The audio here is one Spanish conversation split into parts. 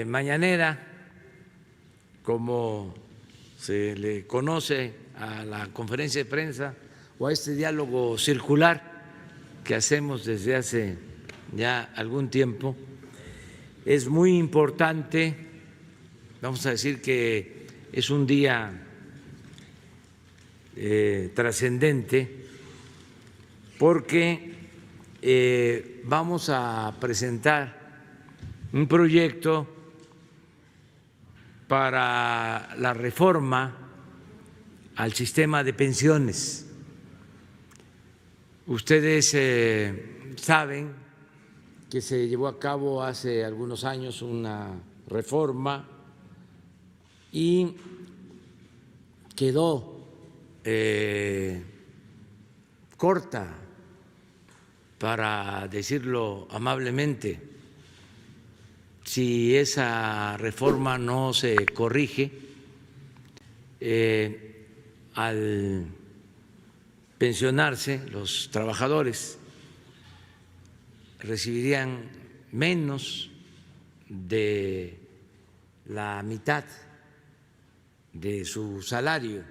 mañanera, como se le conoce a la conferencia de prensa o a este diálogo circular que hacemos desde hace ya algún tiempo, es muy importante. Vamos a decir que es un día trascendente porque vamos a presentar un proyecto para la reforma al sistema de pensiones. Ustedes saben que se llevó a cabo hace algunos años una reforma y quedó corta, para decirlo amablemente. Si esa reforma no se corrige, al pensionarse los trabajadores recibirían menos de la mitad de su salario.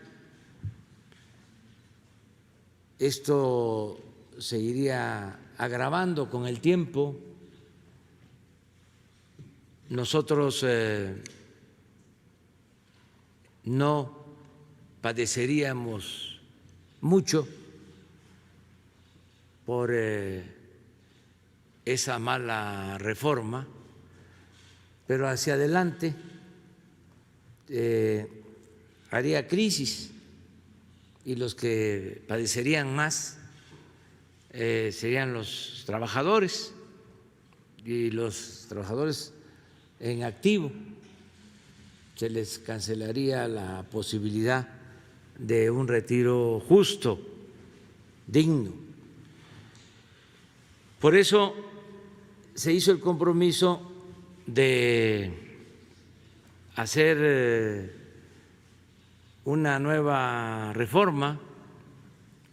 Esto se iría agravando con el tiempo. Nosotros no padeceríamos mucho por esa mala reforma, pero hacia adelante haría crisis y los que padecerían más serían los trabajadores y los trabajadores en activo. Se les cancelaría la posibilidad de un retiro justo, digno. Por eso se hizo el compromiso de hacer una nueva reforma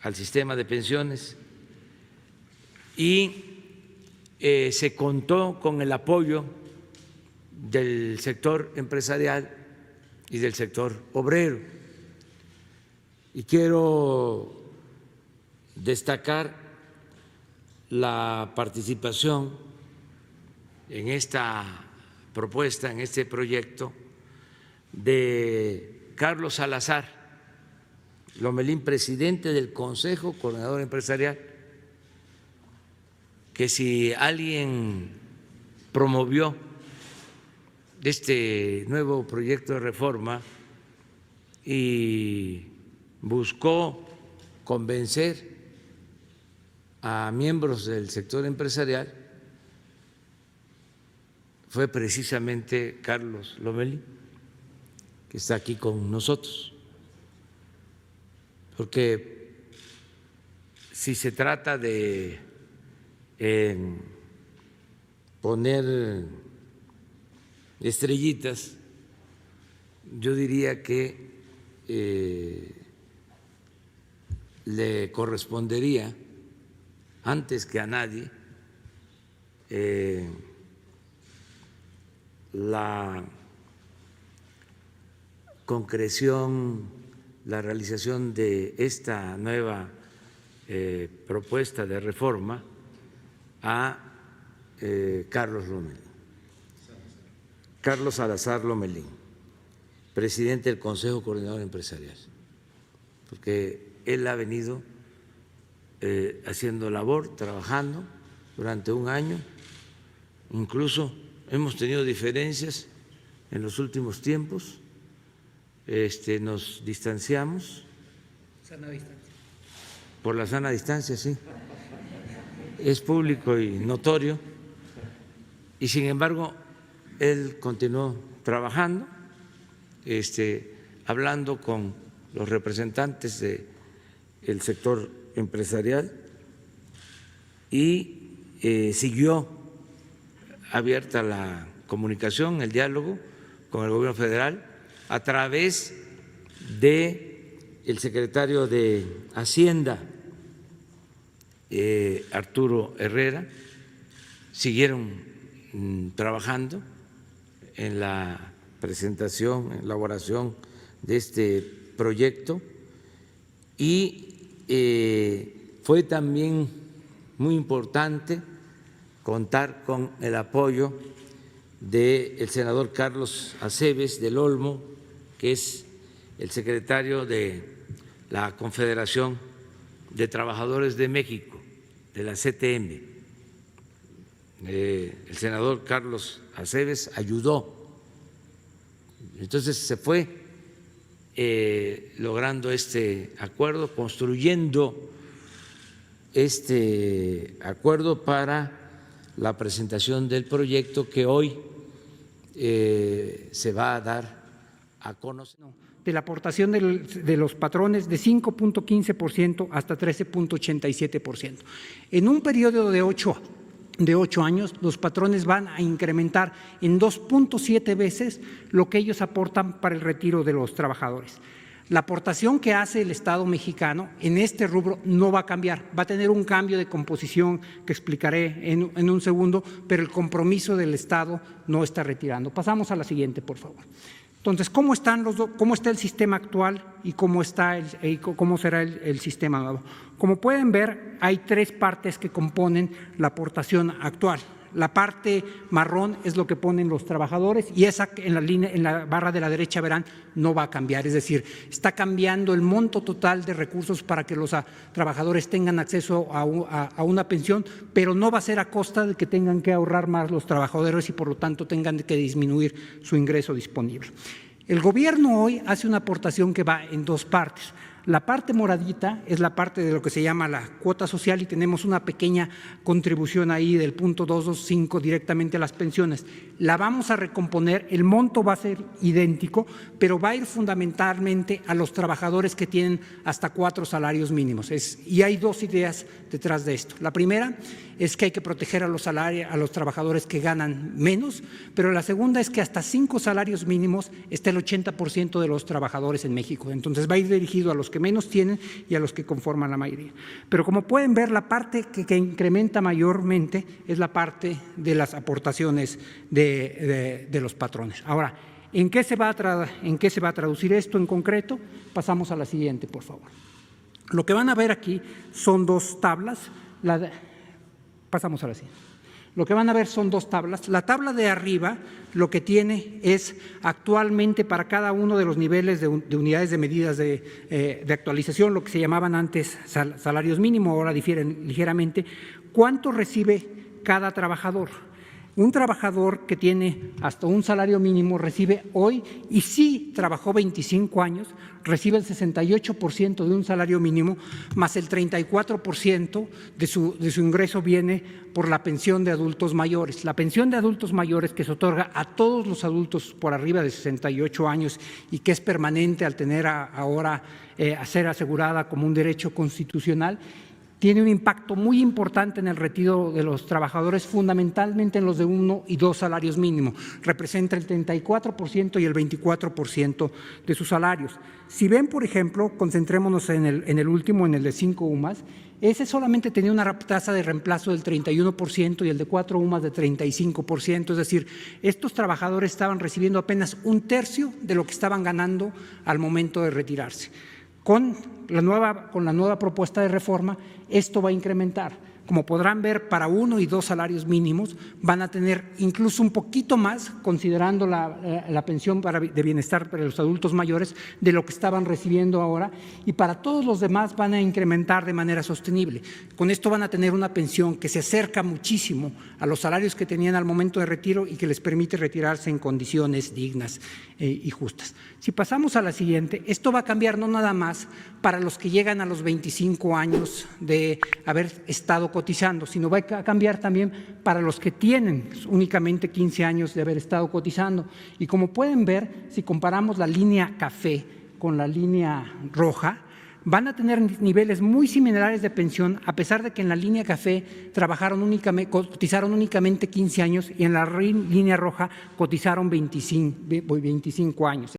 al sistema de pensiones y se contó con el apoyo del sector empresarial y del sector obrero. Y quiero destacar la participación en esta propuesta, en este proyecto, de Carlos Salazar Lomelín, presidente del Consejo Coordinador Empresarial, que si alguien promovió este nuevo proyecto de reforma y buscó convencer a miembros del sector empresarial, fue precisamente Carlos Lomelín, que está aquí con nosotros, porque si se trata de poner estrellitas, yo diría que le correspondería antes que a nadie la concreción, la realización de esta nueva propuesta de reforma a Carlos Lomelín, Carlos Salazar Lomelín, presidente del Consejo Coordinador Empresarial, porque él ha venido haciendo labor, trabajando durante un año, incluso hemos tenido diferencias en los últimos tiempos, nos distanciamos. Sana distancia. Por la sana distancia, sí. Es público y notorio, y sin embargo él continuó trabajando, hablando con los representantes del sector empresarial y siguió abierta la comunicación, el diálogo con el gobierno federal a través del secretario de Hacienda, Arturo Herrera. Siguieron trabajando en la presentación, elaboración de este proyecto y fue también muy importante contar con el apoyo del senador Carlos Aceves del Olmo, que es el secretario de la Confederación de Trabajadores de México, de la CTM. El senador Carlos Aceves ayudó. Entonces se fue logrando este acuerdo, construyendo este acuerdo para la presentación del proyecto que hoy se va a dar a conocer. De la aportación de los patrones de 5.15% hasta 13.87%. En un periodo de 8 años, los patrones van a incrementar en 2.7 veces lo que ellos aportan para el retiro de los trabajadores. La aportación que hace el Estado mexicano en este rubro no va a cambiar, va a tener un cambio de composición que explicaré en un segundo, pero el compromiso del Estado no está retirando. Pasamos a la siguiente, por favor. Entonces, ¿cómo está el sistema actual y cómo será el sistema nuevo? Como pueden ver, hay 3 partes que componen la aportación actual. La parte marrón es lo que ponen los trabajadores y esa en la barra de la derecha verán no va a cambiar, es decir, está cambiando el monto total de recursos para que los trabajadores tengan acceso a una pensión, pero no va a ser a costa de que tengan que ahorrar más los trabajadores y por lo tanto tengan que disminuir su ingreso disponible. El gobierno hoy hace una aportación que va en 2 partes. La parte moradita es la parte de lo que se llama la cuota social y tenemos una pequeña contribución ahí del punto 225 directamente a las pensiones. La vamos a recomponer, el monto va a ser idéntico, pero va a ir fundamentalmente a los trabajadores que tienen hasta 4 salarios mínimos. Y hay 2 ideas detrás de esto. La primera es que hay que proteger a los trabajadores que ganan menos, pero la segunda es que hasta 5 salarios mínimos está el 80% de los trabajadores en México. Entonces va a ir dirigido a los que menos tienen y a los que conforman la mayoría. Pero como pueden ver, la parte que incrementa mayormente es la parte de las aportaciones de los patrones. Ahora, ¿en qué se va a traducir esto en concreto? Pasamos a la siguiente, por favor. Lo que van a ver aquí son 2 tablas. Pasamos a la siguiente. Lo que van a ver son 2 tablas. La tabla de arriba lo que tiene es actualmente para cada uno de los niveles de unidades de medidas de actualización, lo que se llamaban antes salarios mínimos, ahora difieren ligeramente, cuánto recibe cada trabajador. Un trabajador que tiene hasta un salario mínimo recibe hoy, y si trabajó 25 años, recibe el 68% de un salario mínimo, más el 34% de su ingreso viene por la pensión de adultos mayores. La pensión de adultos mayores que se otorga a todos los adultos por arriba de 68 años y que es permanente al tener ahora a ser asegurada como un derecho constitucional, tiene un impacto muy importante en el retiro de los trabajadores, fundamentalmente en los de 1 y 2 salarios mínimos. Representa el 34% y el 24% de sus salarios. Si ven, por ejemplo, concentrémonos en el último, en el de 5 UMAS, ese solamente tenía una tasa de reemplazo del 31% y el de 4 UMAS de 35%. Es decir, estos trabajadores estaban recibiendo apenas 1/3 de lo que estaban ganando al momento de retirarse. Con la nueva propuesta de reforma, esto va a incrementar. Como podrán ver, para 1 y 2 salarios mínimos van a tener incluso un poquito más, considerando la pensión de bienestar para los adultos mayores, de lo que estaban recibiendo ahora, y para todos los demás van a incrementar de manera sostenible. Con esto van a tener una pensión que se acerca muchísimo a los salarios que tenían al momento de retiro y que les permite retirarse en condiciones dignas y justas. Si pasamos a la siguiente, esto va a cambiar no nada más para los que llegan a los 25 años de haber estado cotizando, sino va a cambiar también para los que tienen únicamente 15 años de haber estado cotizando. Y como pueden ver, si comparamos la línea café con la línea roja, van a tener niveles muy similares de pensión, a pesar de que en la línea café cotizaron únicamente 15 años y en la línea roja cotizaron 25 años.